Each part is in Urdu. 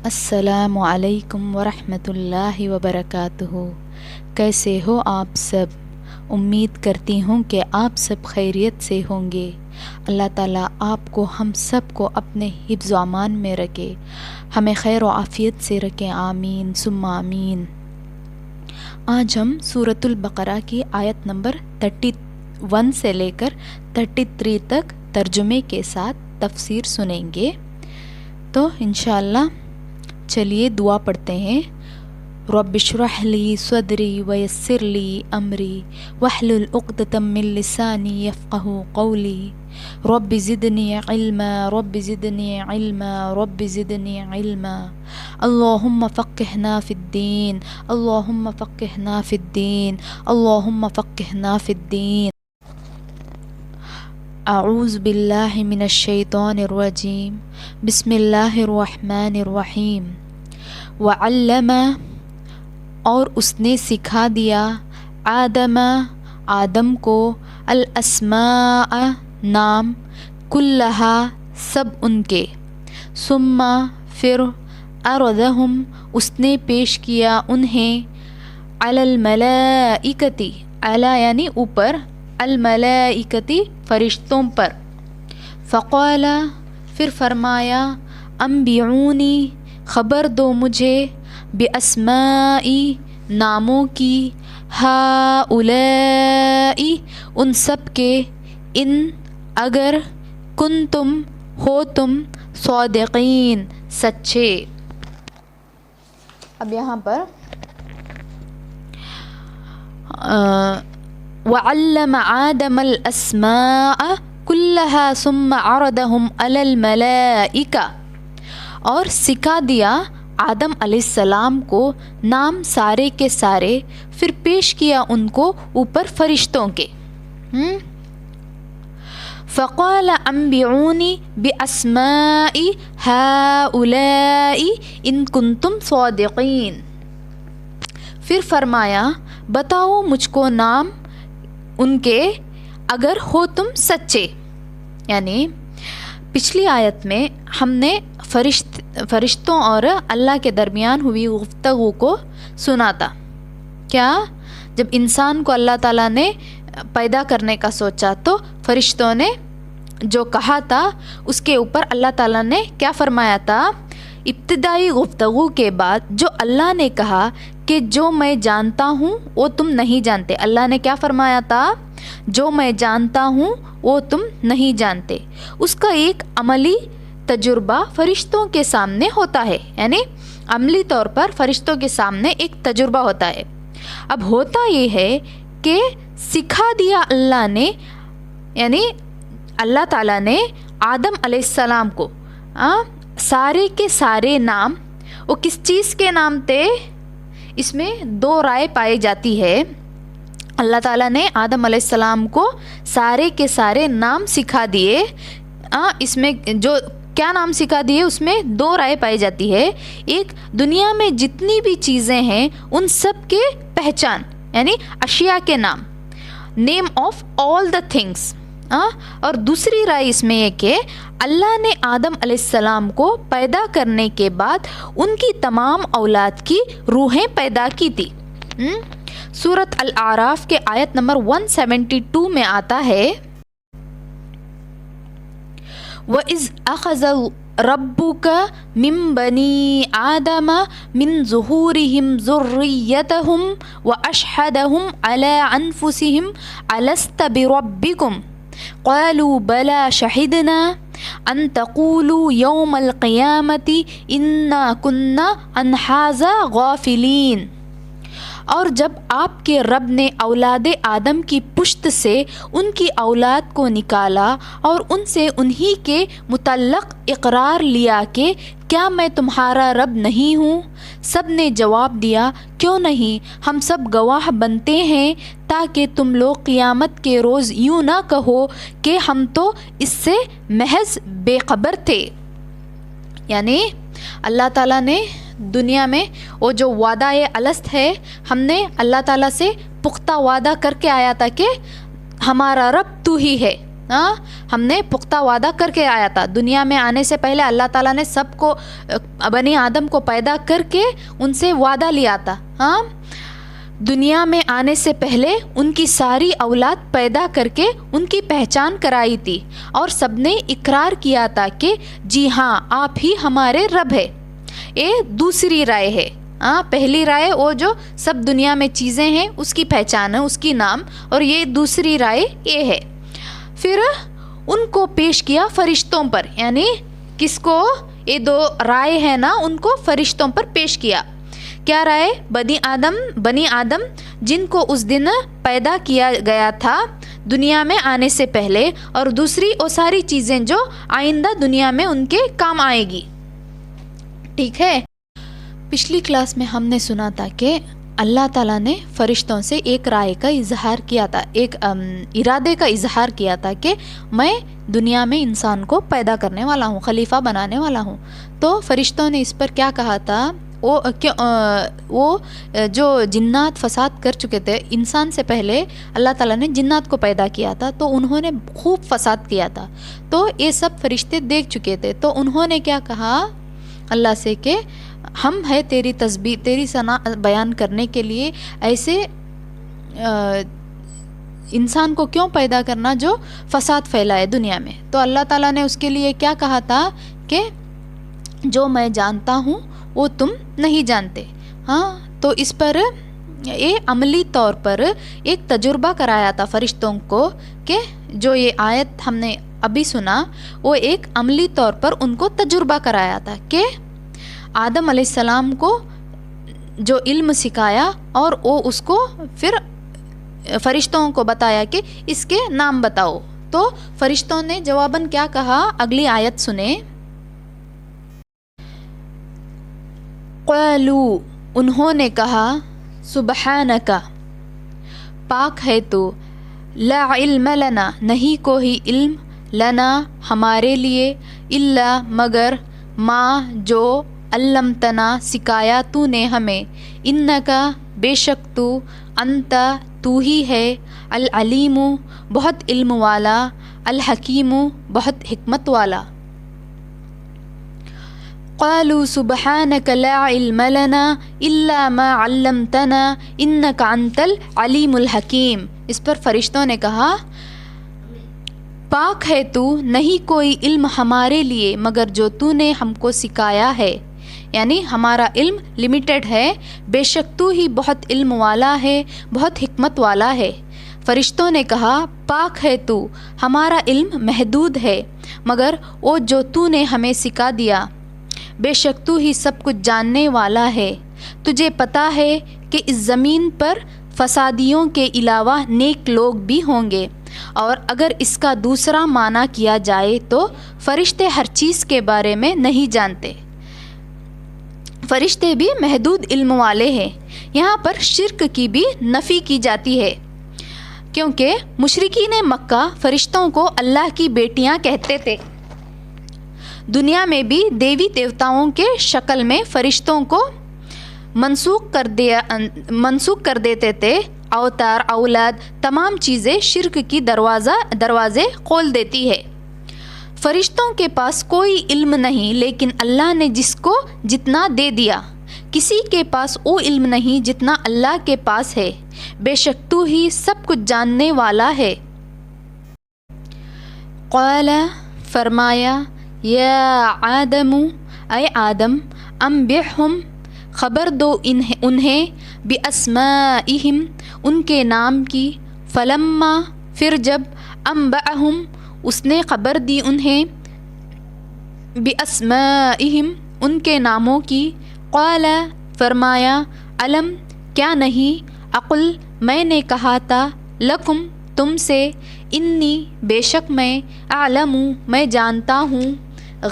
السلام علیکم ورحمۃ اللہ وبرکاتہ۔ کیسے ہو آپ سب؟ امید کرتی ہوں کہ آپ سب خیریت سے ہوں گے۔ اللہ تعالیٰ آپ کو ہم سب کو اپنے حفظ و امان میں رکھے، ہمیں خیر و عافیت سے رکھیں، آمین ثم آمین۔ آج ہم سورۃ البقرہ کی آیت نمبر 31 سے لے کر 33 تک ترجمے کے ساتھ تفسیر سنیں گے۔ تو انشاءاللہ چلیے دعا پڑھتے ہیں۔ رب اشرح لی صدری ویسر لی امری واحلل عقدۃ من لسانی یفقہوا قولی رب زدنی علما رب زدنی علما رب زدنی علما اللہم فقہنا فی الدین اللہم فقہنا فی الدین اللہم فقہنا فی الدین۔ اعوذ باللہ من الشیطان الرجیم، بسم اللہ الرحمن الرحیم۔ وعلم، اور اس نے سکھا دیا، آدم کو، الاسماء نام، کلہا سب ان کے، ثم پھر، عرضہم اس نے پیش کیا انہیں، علی الملائکتی، علی یعنی اوپر، الملائکتی فرشتوں پر، فقال پھر فرمایا، انبئونی خبر دو مجھے، باسمائی ناموں کی، ہؤلاء ان سب کے، ان اگر، کنتم ہو تم، صادقین سچے۔ اب یہاں پر وعلم آدم الاسماء کلہا ثم عرضہم علی الملائکہ، اور سکھا دیا آدم علیہ السلام کو نام سارے کے سارے، پھر پیش کیا ان کو اوپر فرشتوں کے۔ فقال انبئونی باسماء ہؤلاء ان کنتم صادقین، پھر فرمایا بتاؤ مجھ کو نام ان کے اگر ہو تم سچے۔ یعنی پچھلی آیت میں ہم نے فرشتوں اور اللہ کے درمیان ہوئی گفتگو کو سنا تھا۔ کیا؟ جب انسان کو اللہ تعالیٰ نے پیدا کرنے کا سوچا تو فرشتوں نے جو کہا تھا اس کے اوپر اللہ تعالیٰ نے کیا فرمایا تھا؟ ابتدائی گفتگو کے بعد جو اللہ نے کہا کہ جو میں جانتا ہوں وہ تم نہیں جانتے، اللہ نے کیا فرمایا تھا؟ جو میں جانتا ہوں وہ تم نہیں جانتے، اس کا ایک عملی تجربہ فرشتوں کے سامنے ہوتا ہے، یعنی عملی طور پر فرشتوں کے سامنے ایک تجربہ ہوتا ہے۔ اب ہوتا یہ ہے کہ سکھا دیا اللہ نے، یعنی اللہ تعالیٰ نے آدم علیہ السلام کو سارے کے سارے نام، وہ کس چیز کے نام تھے؟ اس میں دو رائے پائی جاتی ہے۔ اللہ تعالیٰ نے آدم علیہ السلام کو سارے کے سارے نام سکھا دیے، اس میں جو کیا نام سکھا دیے اس میں دو رائے پائی جاتی ہے۔ ایک، دنیا میں جتنی بھی چیزیں ہیں ان سب کے پہچان، یعنی اشیاء کے نام، name of all the things, اور دوسری رائے اس میں یہ کہ اللہ نے آدم علیہ السلام کو پیدا کرنے کے بعد ان کی تمام اولاد کی روحیں پیدا کی تھی۔ سورۃ الاعراف کے آیت نمبر 172 میں آتا ہے، وَإِذْ أَخَذَ رَبُّكَ مِن بَنِي آدَمَ مِن ظُهُورِهِمْ ذُرِّيَّتَهُمْ وَأَشْهَدَهُمْ عَلَىٰ أَنفُسِهِمْ أَلَسْتَ بِرَبِّكُمْ قَالُوا بَلَىٰ شَهِدْنَا أَن تَقُولُوا يَوْمَ الْقِيَامَةِ إِنَّا كُنَّا عَنْ هَٰذَا غَافِلِينَ۔ اور جب آپ کے رب نے اولاد آدم کی پشت سے ان کی اولاد کو نکالا اور ان سے انہی کے متعلق اقرار لیا کہ کیا میں تمہارا رب نہیں ہوں؟ سب نے جواب دیا، کیوں نہیں، ہم سب گواہ بنتے ہیں تاکہ تم لوگ قیامت کے روز یوں نہ کہو کہ ہم تو اس سے محض بے خبر تھے۔ یعنی اللہ تعالیٰ نے دنیا میں وہ جو وعدہ الست ہے، ہم نے اللہ تعالیٰ سے پختہ وعدہ کر کے آیا تھا کہ ہمارا رب تو ہی ہے، ہم نے پختہ وعدہ کر کے آیا تھا. دنیا میں آنے سے پہلے اللہ تعالیٰ نے سب کو بنی آدم کو پیدا کر کے ان سے وعدہ لیا تھا. دنیا میں آنے سے پہلے ان کی ساری اولاد پیدا کر کے ان کی پہچان کرائی تھی اور سب نے اقرار کیا تھا کہ جی ہاں آپ ہی ہمارے رب ہے. یہ دوسری رائے ہے. پہلی رائے وہ جو سب دنیا میں چیزیں ہیں اس کی پہچان ہے, اس کی نام, اور یہ دوسری رائے یہ ہے. پھر ان کو پیش کیا فرشتوں پر, یعنی کس کو, یہ دو رائے ہیں نا, ان کو فرشتوں پر پیش کیا. کیا رائے؟ بنی آدم جن کو اس دن پیدا کیا گیا تھا دنیا میں آنے سے پہلے, اور دوسری وہ ساری چیزیں جو آئندہ دنیا میں ان کے کام آئے گی. ٹھیک ہے. پچھلی کلاس میں ہم نے سنا تھا کہ اللہ تعالیٰ نے فرشتوں سے ایک رائے کا اظہار کیا تھا, ایک ارادے کا اظہار کیا تھا کہ میں دنیا میں انسان کو پیدا کرنے والا ہوں, خلیفہ بنانے والا ہوں. تو فرشتوں نے اس پر کیا کہا تھا, وہ جو جنات فساد کر چکے تھے انسان سے پہلے, اللہ تعالیٰ نے جنات کو پیدا کیا تھا تو انہوں نے خوب فساد کیا تھا. تو یہ سب فرشتے دیکھ چکے تھے. تو انہوں نے کیا کہا اللہ سے کہ ہم ہے تیری تسبیح, تیری ثنا بیان کرنے کے لیے ایسے انسان کو کیوں پیدا کرنا جو فساد پھیلائے دنیا میں. تو اللہ تعالیٰ نے اس کے لیے کیا کہا تھا کہ جو میں جانتا ہوں وہ تم نہیں جانتے. تو اس پر یہ عملی طور پر ایک تجربہ کرایا تھا فرشتوں کو کہ جو یہ آیت ہم نے ابھی سنا وہ ایک عملی طور پر ان کو تجربہ کرایا تھا کہ آدم علیہ السلام کو جو علم سکھایا اور وہ اس کو پھر فرشتوں کو بتایا کہ اس کے نام بتاؤ. تو فرشتوں نے جواباً کیا کہا, اگلی آیت سنیں. قالوا, انہوں نے کہا, سبحانک, پاک ہے تو, لا علم لنا, نہیں کوئی علم, لنا, ہمارے لیے, الا, مگر, ما, جو, علمتنا, سکھایا تو نے ہمیں, انکا, بے شک تو, انت, تو ہی ہے, العلیم, بہت علم والا, الحکیم, بہت حکمت والا. قالوا سبحانك لا علم لنا الا ما علمتنا انك انت العلیم الحکیم. اس پر فرشتوں نے کہا پاک ہے تو, نہیں کوئی علم ہمارے لیے مگر جو تو نے ہم کو سکھایا ہے, یعنی ہمارا علم لمیٹڈ ہے, بے شک تو ہی بہت علم والا ہے, بہت حکمت والا ہے. فرشتوں نے کہا پاک ہے تو, ہمارا علم محدود ہے مگر وہ جو تو نے ہمیں سکھا دیا, بے شک تو ہی سب کچھ جاننے والا ہے. تجھے پتہ ہے کہ اس زمین پر فسادیوں کے علاوہ نیک لوگ بھی ہوں گے, اور اگر اس کا دوسرا معنی کیا جائے تو فرشتے ہر چیز کے بارے میں نہیں جانتے, فرشتے بھی محدود علم والے ہیں. یہاں پر شرک کی بھی نفی کی جاتی ہے کیونکہ مشرکین مکہ فرشتوں کو اللہ کی بیٹیاں کہتے تھے. دنیا میں بھی دیوی دیوتاؤں کے شکل میں فرشتوں کو منسوخ کر دیتے تھے. اوتار, اولاد, تمام چیزیں شرک کی دروازے کھول دیتی ہے. فرشتوں کے پاس کوئی علم نہیں, لیکن اللہ نے جس کو جتنا دے دیا, کسی کے پاس وہ علم نہیں جتنا اللہ کے پاس ہے, بے شک تو ہی سب کچھ جاننے والا ہے. قال, فرمایا, یا آدم, اے آدم, انبئہم, خبر دو انہیں, باسمائہم, ان کے نام کی, فلما, پھر جب, انبأہم, اس نے خبر دی انہیں, باسمائہم, ان کے ناموں کی, قال, فرمایا, علم, کیا نہیں, اقل, میں نے کہا تھا, لکم, تم سے, انی, بے شک میں, اعلم, میں جانتا ہوں,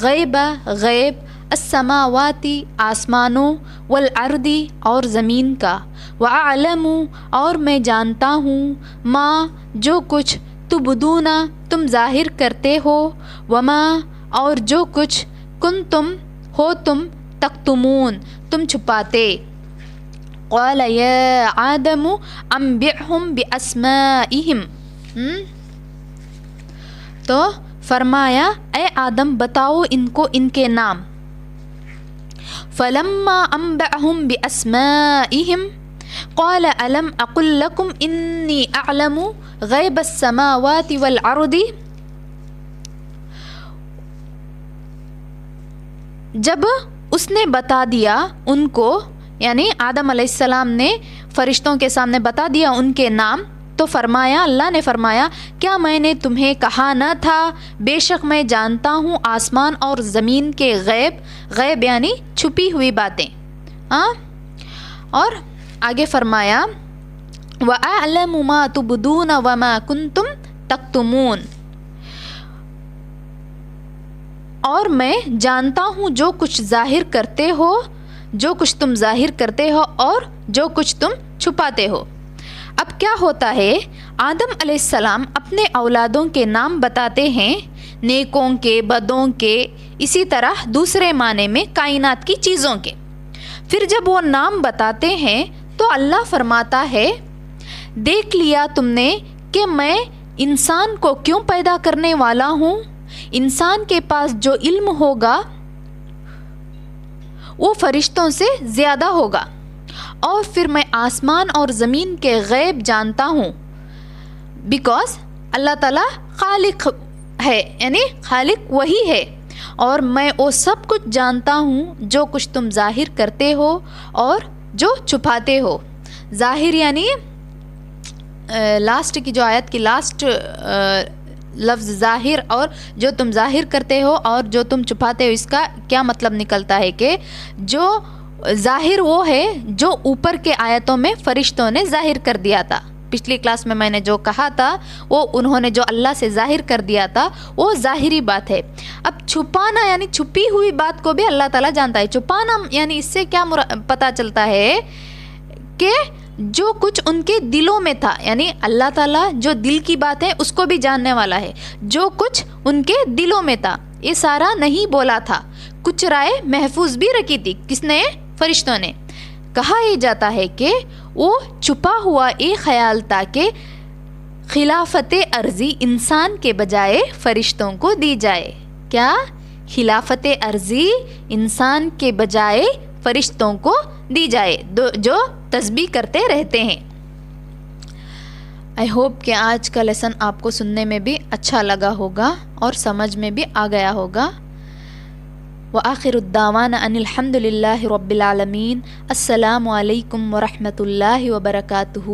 غیب, غیب, السماواتی, آسمانوں, والارضی, اور زمین کا, واعلم, اور میں جانتا ہوں, ما, جو کچھ, تبدون, تم ظاہر کرتے ہو, وما, اور جو کچھ, کنتم, ہو تم, تکتمون, تم چھپاتے. قال یا آدم انبئہم باسمائہم, تو فرمایا اے آدم بتاؤ ان کو ان کے نام. فلما انبأهم بأسمائهم قال ألم أقل لكم إني أعلم غیب السماوات والارض. جب اس نے بتا دیا ان کو، یعنی آدم علیہ السلام نے فرشتوں کے سامنے بتا دیا ان کے نام، تو فرمایا، اللہ نے فرمایا کیا میں نے تمہیں کہا نہ تھا بے شک میں جانتا ہوں آسمان اور زمین کے غیب. غیب یعنی چھپی ہوئی باتیں. اور آگے فرمایا وَأَعْلَمُ مَا تُبْدُونَ وَمَا كُنْتُمْ تَكْتُمُونَ، اور میں جانتا ہوں جو کچھ ظاہر کرتے ہو، جو کچھ تم ظاہر کرتے ہو اور جو کچھ تم چھپاتے ہو. اب کیا ہوتا ہے، آدم علیہ السلام اپنے اولادوں کے نام بتاتے ہیں، نیکوں کے، بدوں کے، اسی طرح دوسرے معنی میں کائنات کی چیزوں کے. پھر جب وہ نام بتاتے ہیں تو اللہ فرماتا ہے دیکھ لیا تم نے کہ میں انسان کو کیوں پیدا کرنے والا ہوں. انسان کے پاس جو علم ہوگا وہ فرشتوں سے زیادہ ہوگا، اور پھر میں آسمان اور زمین کے غیب جانتا ہوں، بیکاز اللہ تعالیٰ خالق ہے، یعنی خالق وہی ہے، اور میں وہ سب کچھ جانتا ہوں جو کچھ تم ظاہر کرتے ہو اور جو چھپاتے ہو. ظاہر یعنی لاسٹ کی جو آیت کی لاسٹ لفظ ظاہر، اور جو تم ظاہر کرتے ہو اور جو تم چھپاتے ہو، اس کا کیا مطلب نکلتا ہے کہ جو ظاہر وہ ہے جو اوپر کے آیتوں میں فرشتوں نے ظاہر کر دیا تھا. پچھلی کلاس میں میں نے جو کہا تھا وہ انہوں نے جو اللہ سے ظاہر کر دیا تھا وہ ظاہری بات ہے. اب چھپانا یعنی چھپی ہوئی بات کو بھی اللہ تعالیٰ جانتا ہے. چھپانا یعنی اس سے کیا پتہ چلتا ہے کہ جو کچھ ان کے دلوں میں تھا، یعنی اللہ تعالیٰ جو دل کی بات ہے اس کو بھی جاننے والا ہے. جو کچھ ان کے دلوں میں تھا یہ سارا نہیں بولا تھا، کچھ رائے محفوظ بھی رکھی تھی. کس نے؟ فرشتوں نے. کہا یہ جاتا ہے کہ وہ چھپا ہوا ایک خیال تھا کہ خلافت ارضی انسان کے بجائے فرشتوں کو دی جائے. کیا؟ خلافت ارضی انسان کے بجائے فرشتوں کو دی جائے جو تسبیح کرتے رہتے ہیں. آئی ہوپ کہ آج کا لیسن آپ کو سننے میں بھی اچھا لگا ہوگا اور سمجھ میں بھی آ گیا ہوگا. وآخر الدعوانا ان الحمد للہ رب العالمین. السلام علیکم ورحمۃ اللہ وبرکاتہ.